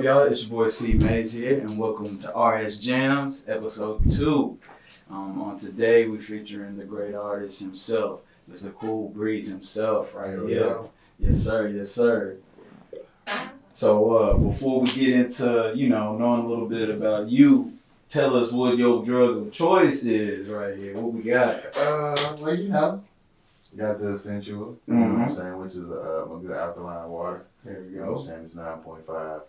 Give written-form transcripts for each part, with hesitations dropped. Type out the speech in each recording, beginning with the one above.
y'all? It's your boy C Mayz here, and welcome to Jamz, episode 2. On today, we're featuring the great artist himself, Mr. Kool Brz himself, right here. Yes, sir. Yes, sir. So, before we get into, knowing a little bit about you, tell us what your drug of choice is right here. What we got? Well, got the essential, you know what I'm saying, which is a good alkaline water. There we You know what I'm saying? It's 9.5,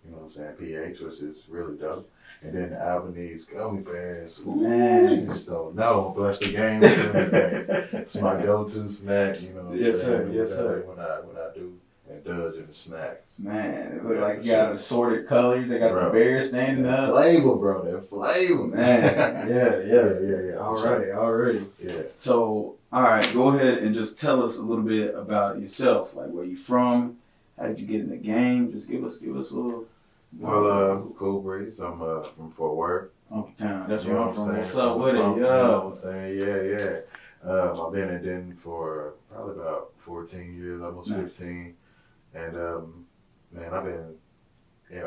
you know what I'm saying, pH, which is really dope. And then the Albanese gummy bears. Man. You just don't know. Bless the game with them today. It's my go-to snack, you know what I'm Yes, saying? sir. Yes, sir. When I do indulge in the snacks. Man, it look like you got assorted colors. They got the bears standing up. Flavor, bro. That flavor, man. Yeah. Alrighty. Yeah. So, all right, go ahead and just tell us a little bit about yourself. Like, where you from? How did you get in the game? Just give us a little. Well, Kool Brz. I'm from Fort Worth. Uncle Town. That's you where know I'm from. saying? What's up with it? You know what I'm saying? Yeah. I've been in Denton for probably about 14 years, almost 15. And, man, I've been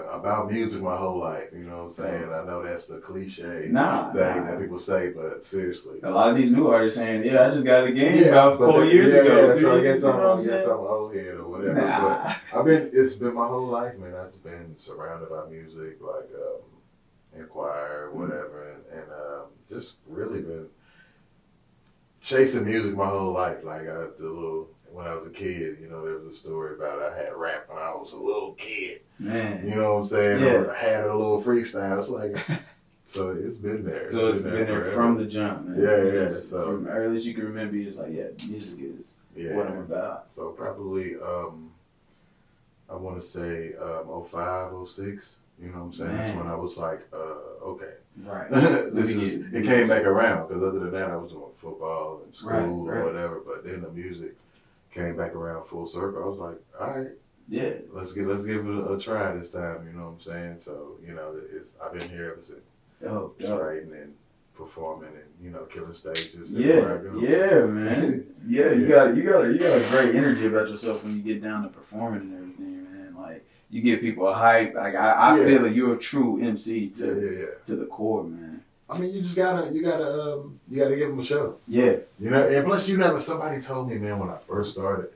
about music my whole life, you know what I'm saying? I know that's the cliche thing that people say, but seriously. A lot of these new artists saying, I just got a game about 4 years ago. Yeah, so I guess I'm old head or whatever. But it's been my whole life, man. I've just been surrounded by music, like in choir, whatever, and just really been chasing music my whole life. Like when I was a kid, there was a story about I had rap when I was a little kid. Man. You know what I'm saying? Yeah. Or I had a little freestyle. It's like, so it's been there. So it's been there from the jump, man. Yeah. So from early as you can remember, it's like, music is what I'm about. So probably, I want to say 05, 06. You know what I'm saying? Man. That's when I was like, okay. Right. It came back around, because other than that, I was doing football and school or whatever. But then the music came back around full circle. I was like, all right. Yeah. Let's give it a try this time, you know what I'm saying? So, I've been here ever since. Just writing and performing and, killing stages. Yeah, man. You got a great energy about yourself when you get down to performing and everything, man. Like, you give people a hype. Like, I feel that you're a true MC to the core, man. I mean, you just gotta give them a show. Yeah. And plus somebody told me, man, when I first started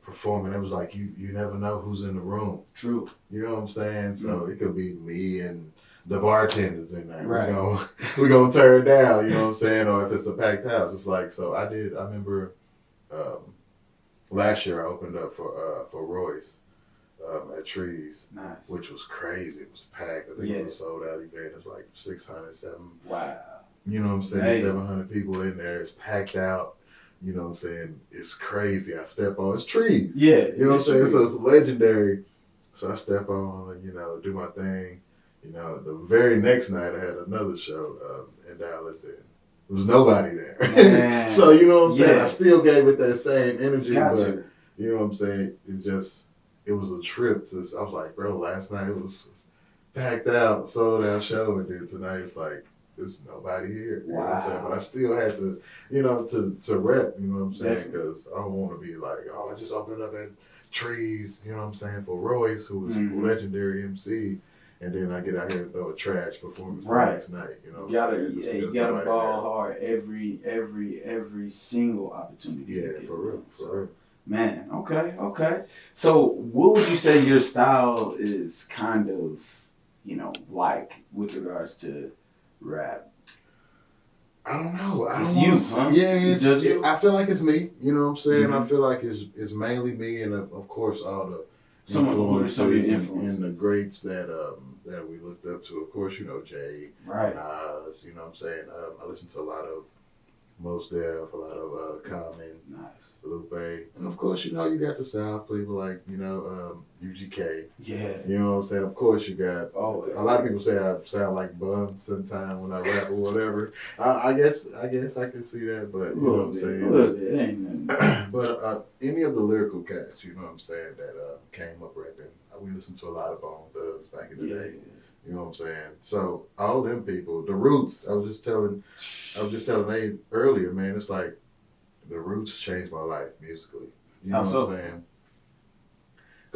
performing, it was like you never know who's in the room. True. You know what I'm saying? So it could be me and the bartenders in there. Right. We're gonna turn it down, you know what I'm saying? Or if it's a packed house. It's like, so I remember last year I opened up for Royce at Trees. Nice. Which was crazy. It was packed. I think it was a sold out event. It was like 600, 700. Wow. You know what I'm saying? 700 people in there. It's packed out. You know what I'm saying? It's crazy. I step on, it's Trees. Yeah. You know what I'm saying? So it's legendary. So I step on, do my thing. The very next night I had another show in Dallas and there was nobody there. So you know what I'm saying? I still gave it that same energy, but you know what I'm saying? It was a trip. I was like, bro, last night it was packed out, sold out show, and then tonight it's like, there's nobody here. You know what I'm saying? But I still had to, to rep, you know what I'm saying? Because I don't want to be like, I just opened up at Trees, you know what I'm saying, for Royce, who was a legendary MC, and then I get out here and throw a trash performance the next night. You gotta ball hard every single opportunity. Yeah, for real. Man, okay. So what would you say your style is kind of, like with regards to rap? I don't know. It's you, huh? Yeah, I feel like it's me. You know what I'm saying? I feel like it's mainly me, and of course all the influences and the greats that we looked up to. Of course, Jay, Nas. You know what I'm saying? I listen to a lot of Mos Def, a lot of Common, Lupe, and of course, you got the South people like UGK. Yeah. You know what I'm saying? Of course, you got. A lot of people say I sound like Bun sometimes when I rap or whatever. I guess I can see that, but you know what I'm saying. But any of the lyrical cats, you know what I'm saying, that came up rapping. We listened to a lot of Bone Thugs back in the day. You know what I'm saying? So all them people, the Roots. I was just telling Nate earlier, man. It's like the Roots changed my life musically. You know what I'm saying?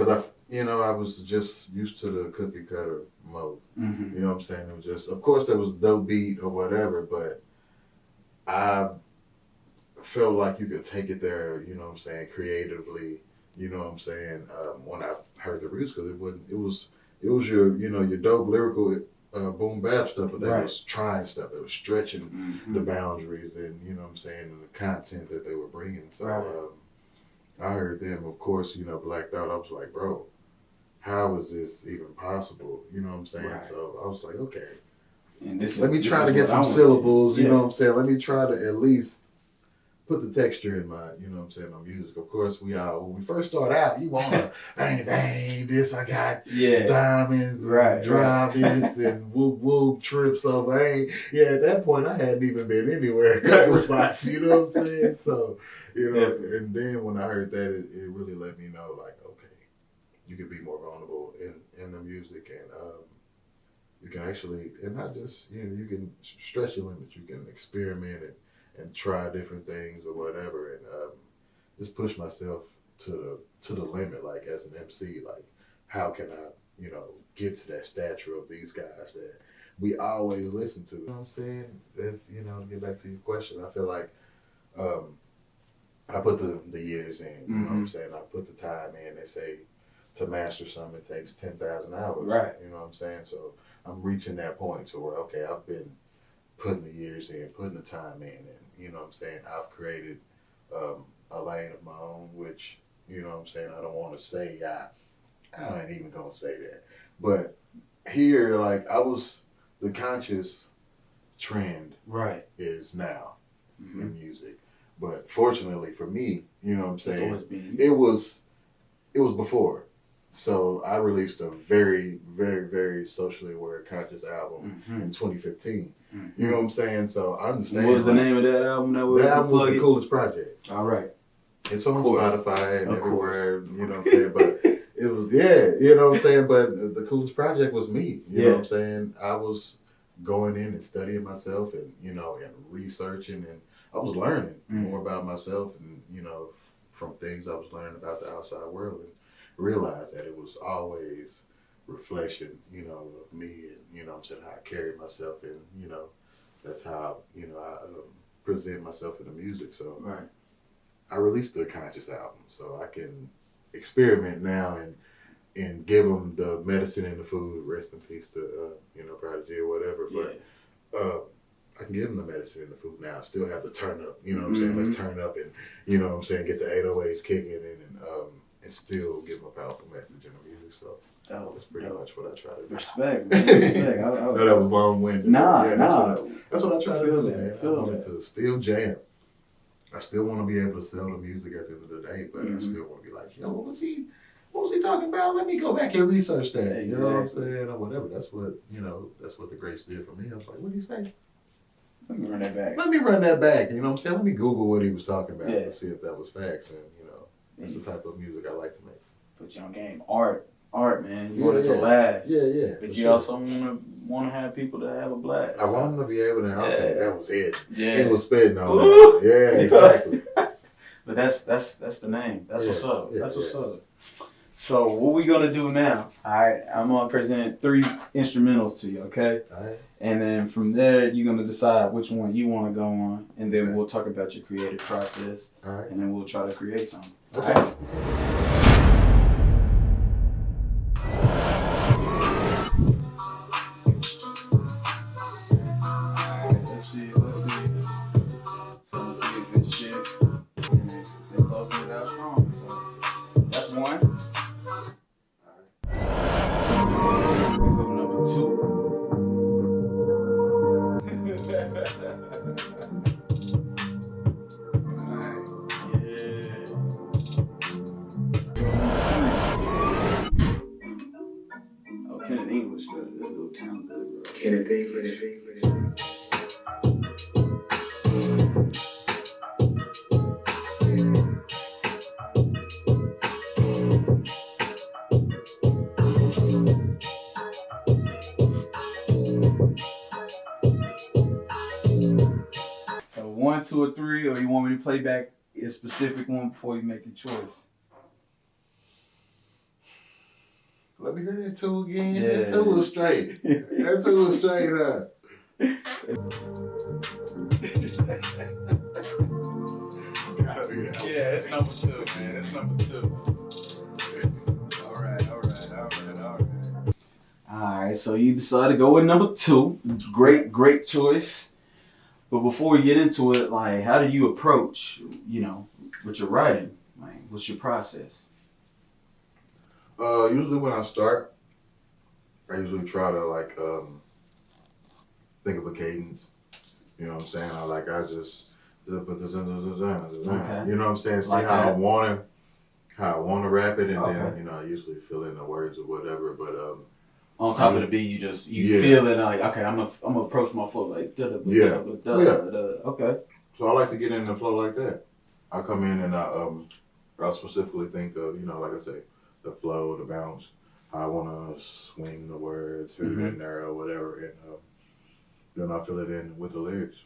because I was just used to the cookie cutter mode. Mm-hmm. You know what I'm saying? It was just, of course, there was no beat or whatever, but I felt like you could take it there. You know what I'm saying? Creatively. You know what I'm saying? When I heard the roots, because it was your your dope lyrical boom bap stuff, but they was trying stuff. They was stretching the boundaries, and you know what I'm saying, and the content that they were bringing. So I heard them, of course, blacked out. I was like, bro, how is this even possible? You know what I'm saying? Right. So I was like, okay, and let me try to get some syllables. You know what I'm saying? Let me try to at least put the texture in my, my music. Of course, when we first start out, you want to bang, bang, this, I got diamonds, drive this, and whoop, whoop, trips over. At that point, I hadn't even been anywhere, a couple spots, you know what I'm saying? So, and then when I heard that, it really let me know, like, okay, you can be more vulnerable in the music, and you can actually, and not just, you can stretch your limits, you can experiment and try different things or whatever, and just push myself to the limit, like as an MC, like how can I, get to that stature of these guys that we always listen to. You know what I'm saying? That's, get back to your question. I feel like I put the years in, you know what I'm saying? I put the time in. They say to master something, it takes 10,000 hours. Right. You know what I'm saying? So I'm reaching that point to where, okay, I've been putting the years in, putting the time in, and you know what I'm saying, I've created a lane of my own, which, you know what I'm saying, I don't want to say, I ain't even gonna say that, but here, like, the conscious trend is now in music, but fortunately for me, you know what I'm saying, it was before. So I released a very, very, very socially aware conscious album in 2015. You know what I'm saying? So I understand. What was the name of that album? That album was the Kool Brz. All right. It's on Spotify and everywhere. You know what I'm saying? But it was, you know what I'm saying? But the Kool Brz was me. You know what I'm saying? I was going in and studying myself and, and researching, and I was learning more about myself and, from things I was learning about the outside world, and realized that it was always reflection, of me, and, what I'm saying, how I carry myself, and, that's how, I present myself in the music. So I released the conscious album so I can experiment now and give them the medicine and the food. Rest in peace to, Prodigy or whatever. But I can give them the medicine and the food now. Still have the turn up, you know what I'm saying? Let's turn up and, what I'm saying, get the 808s kicking in, and still give them a powerful message in the music. So that's pretty much what I try to do. Respect, man. Respect. No, that was long-winded. Nah. That's what I try to do, man. I wanted to still jam. I still want to be able to sell the music at the end of the day, but I still want to be like, yo, what was he talking about? Let me go back and research that. Exactly. You know what I'm saying? Or whatever. That's what, that's what the Greats did for me. I was like, what did he say? Let me run that back. You know what I'm saying? Let me Google what he was talking about to see if that was facts. And, that's the type of music I like to make. Put you on game. Art, man. You want it to last. Yeah. But you also want to have people to have a blast. I want them to be able to, okay, that was it. Yeah. It was spitting on that. Yeah, exactly. But that's the name. That's what's up. That's what's up. So what we gonna do now? All right, I'm gonna present 3 instrumentals to you, okay? All right. And then from there, you're gonna decide which one you want to go on, and then we'll talk about your creative process. All right. And then we'll try to create something. Okay. All right? Let's see. So let's see if it's shit. And they closing it out strong. So that's one. Number 2. Kenneth English, bro. This little talented, bro. Kenneth English. So 1, 2, or 3, or you want me to play back a specific one before you make your choice? Let me hear that two again. Yeah. That two was straight. That two was straight up. Yeah, it's number 2, man. It's number 2. All right. All right, so you decided to go with number 2. Great choice. But before we get into it, like, how do you approach, with your writing? Like, what's your process? Usually when I start, I usually try to think of a cadence. You know what I'm saying? I just put this okay. You know what I'm saying? See like how I want to rap it, and okay. Then I usually fill in the words or whatever. But on top of the beat, you feel it like, okay, I'm gonna approach my flow like okay. So I like to get in the flow like that. I come in and I'll specifically think of like I say, the flow, the bounce, how I want to swing the words here and there or whatever, and then I fill it in with the lyrics.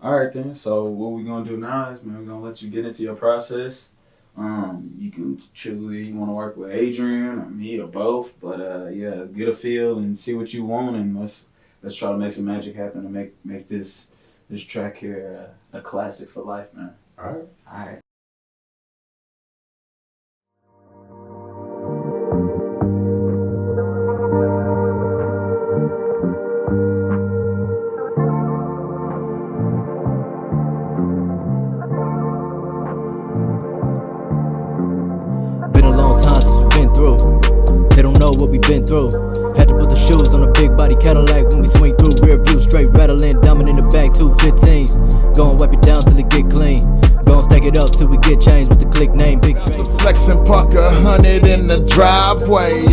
All right then. So what we're gonna do now is, man, we're gonna let you get into your process. You can choose if you want to work with Adrian or me or both, but get a feel and see what you want, and let's try to make some magic happen to make this track here a classic for life, man. All right. They don't know what we've been through. Had to put the shoes on a big body Cadillac when we swing through. Rear view straight rattling, diamond in the back, 215s. Gon' wipe it down till it get clean. Gon' stack it up till we get changed with the click name. Big train. Flexin' park 100 in the driveway.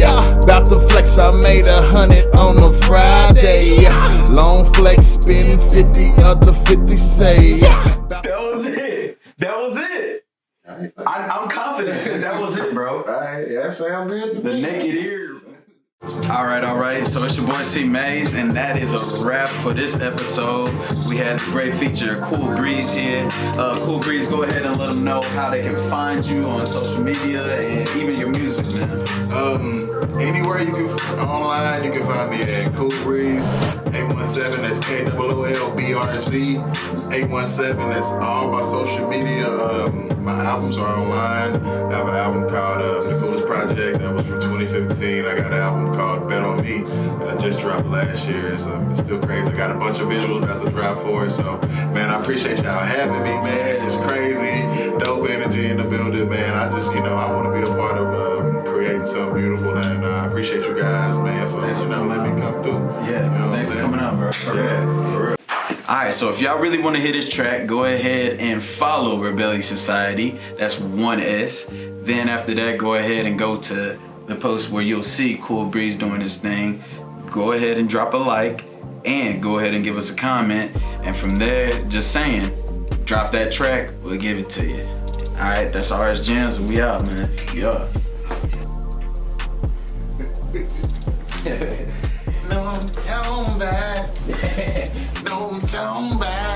About to flex, I made 100 on a Friday. Long flex, spin 50, other 50 say. That was it. I'm confident. That was it, bro. Alright, that sounds good to me. The naked ear. All right. So it's your boy C Mayz, and that is a wrap for this episode. We had a great feature, Kool Brz here. Kool Brz, go ahead and let them know how they can find you on social media and even your music, man. Anywhere you can online, you can find me at Kool Brz 817. That's KOOLBRZ 817. That's all my social media. My albums are online. I have an album called The Coolest Project that was from 2015. I got an album called Bet On Me that I just dropped last year. It's still crazy. I got a bunch of visuals about to drop for it. So, man, I appreciate y'all having me, man. It's just crazy. Dope energy in the building, man. I just, I want to be a part of creating something beautiful, and I appreciate you guys, man, for letting me come through. Yeah, thanks for coming out, bro. For real. Alright, so if y'all really want to hear this track, go ahead and follow Rebellious Society. That's 1 S. Then after that, go ahead and go to the post where you'll see Kool Brz doing his thing. Go ahead and drop a like, and go ahead and give us a comment. And from there, just saying, drop that track, we'll give it to you. Alright, that's RS Jamz, and we out, man. Yeah. No, I'm talking back. No, I'm talking back.